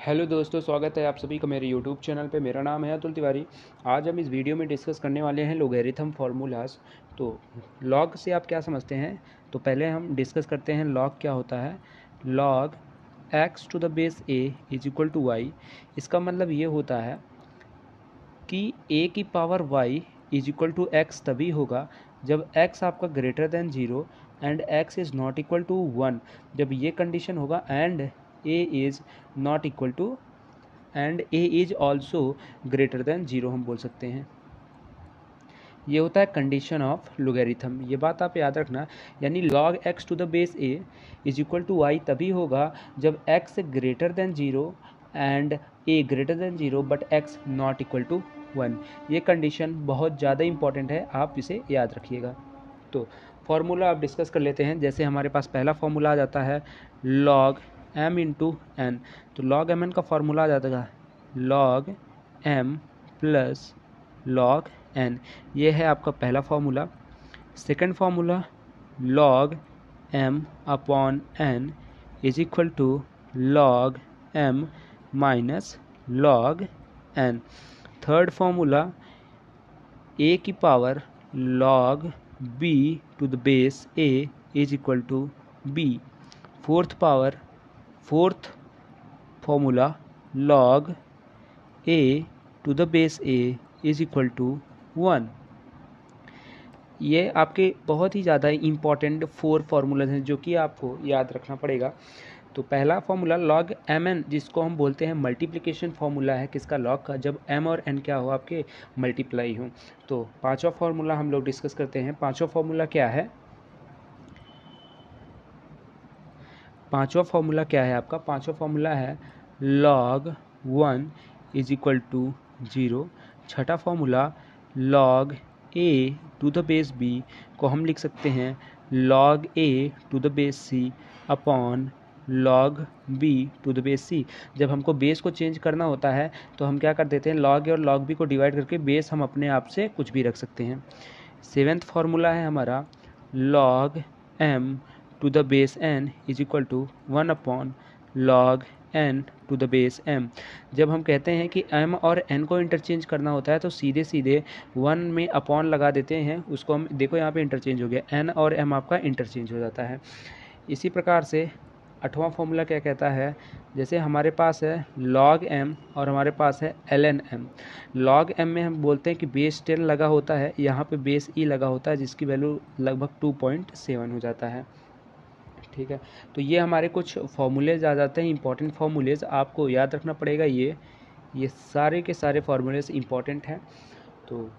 Hello दोस्तों, स्वागत है आप सभी का मेरे यूट्यूब चैनल पे। मेरा नाम है अतुल तिवारी। आज हम इस वीडियो में डिस्कस करने वाले हैं लोगैरिथम फार्मूलाज। तो लॉग से आप क्या समझते हैं? तो पहले हम डिस्कस करते हैं लॉग क्या होता है। Log x to the base a is equal to y। इसका मतलब ये होता है कि a की power y is equal to x तभी होगा जब x आपका greater than 0 and x is not equal to 1। जब ये कंडीशन होगा and a is not equal to and a is also greater than 0 हम बोल सकते हैं। ये होता है कंडीशन ऑफ लोगैरिथम। ये बात आप याद रखना, यानी log x to the base a is equal to y तभी होगा जब x greater than 0 and a greater than 0 but x not equal to 1। ये कंडीशन बहुत ज़्यादा इंपॉर्टेंट है, आप इसे याद रखिएगा। तो फॉर्मूला आप डिस्कस कर लेते हैं। जैसे हमारे पास पहला फॉर्मूला आ जाता है log m इंटू एन। तो log mn का फॉर्मूला आ जाता है log m plus log n। ये है आपका पहला formula. Second formula log m upon n is equal to log m minus log n। Third formula a की power log b to the base a is equal to b। Fourth formula log a to the base a is equal to 1। ये आपके बहुत ही ज़्यादा important 4 formulas हैं जो कि आपको याद रखना पड़ेगा। तो पहला फार्मूला log mn, जिसको हम बोलते हैं मल्टीप्लिकेशन फार्मूला है किसका? log का, जब m और n क्या हो आपके मल्टीप्लाई हो। तो पांचवा फार्मूला हम लोग डिस्कस करते हैं। पांचवा फार्मूला क्या है? आपका पांचवा फार्मूला है log 1 इज इक्वल टू 0। छठा formula log a to the base b को हम लिख सकते हैं log a to the base c upon log b to the base c। जब हमको बेस को चेंज करना होता है तो हम क्या कर देते हैं, log a और log b को डिवाइड करके बेस हम अपने आप से कुछ भी रख सकते हैं। सेवेंथ फार्मूला है हमारा log m to the base n is equal to 1 upon log n to the base m। जब हम कहते हैं कि m और n को इंटरचेंज करना होता है तो सीधे सीधे 1 में अपॉन लगा देते हैं। उसको हम देखो यहाँ पे इंटरचेंज हो गया, n और m आपका इंटरचेंज हो जाता है। इसी प्रकार से आठवां फॉर्मूला क्या कहता है, जैसे हमारे पास है log m और हमारे पास है ln m। log m में हम बोलते हैं कि बेस 10 लगा होता है, यहाँ पे बेस e लगा होता है जिसकी वैल्यू लगभग 2.7 हो जाता है। ठीक है, तो ये हमारे कुछ फार्मूलेज आ जाते हैं, इंपॉर्टेंट फार्मूलेज आपको याद रखना पड़ेगा। ये सारे के सारे फार्मूलेज इंपॉर्टेंट हैं। तो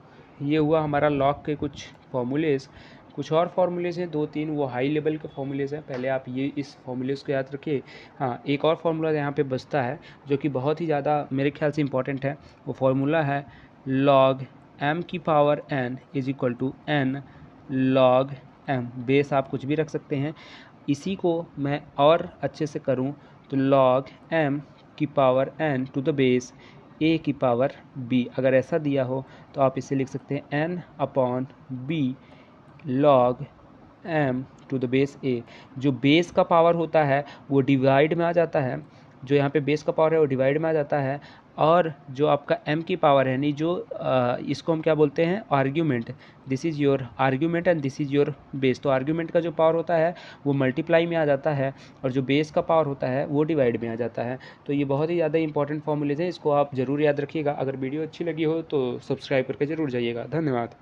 ये हुआ हमारा लॉग के कुछ फार्मूलेज। कुछ और फार्मूलेज हैं 2-3, वो हाई लेवल के फार्मूलेज हैं। पहले आप ये इस फार्मूलेज को याद रखिए। हाँ, एक और फार्मूला यहाँ पे बचता है जो कि बहुत ही ज़्यादा मेरे ख्याल से इंपॉर्टेंट है। वो फार्मूला है log m की power n is equal to n log m। Base आप कुछ भी रख सकते हैं। इसी को मैं और अच्छे से करूं तो log m की power n to the base a की पावर b, अगर ऐसा दिया हो तो आप इसे लिख सकते हैं n upon b log m to the base a। जो बेस का पावर होता है वो डिवाइड में आ जाता है, जो यहाँ पे बेस का पावर है वो डिवाइड में आ जाता है। और जो आपका m की पावर है, नहीं जो इसको हम क्या बोलते हैं, argument. This is your argument and this is your base. तो आर्ग्यूमेंट का जो पावर होता है वो मल्टीप्लाई में आ जाता है और जो बेस का पावर होता है वो डिवाइड में आ जाता है। तो ये बहुत ही ज़्यादा इंपॉर्टेंट फॉर्मूलेज हैं, इसको आप ज़रूर याद रखिएगा। अगर वीडियो अच्छी लगी हो तो सब्सक्राइब करके ज़रूर जाइएगा। धन्यवाद।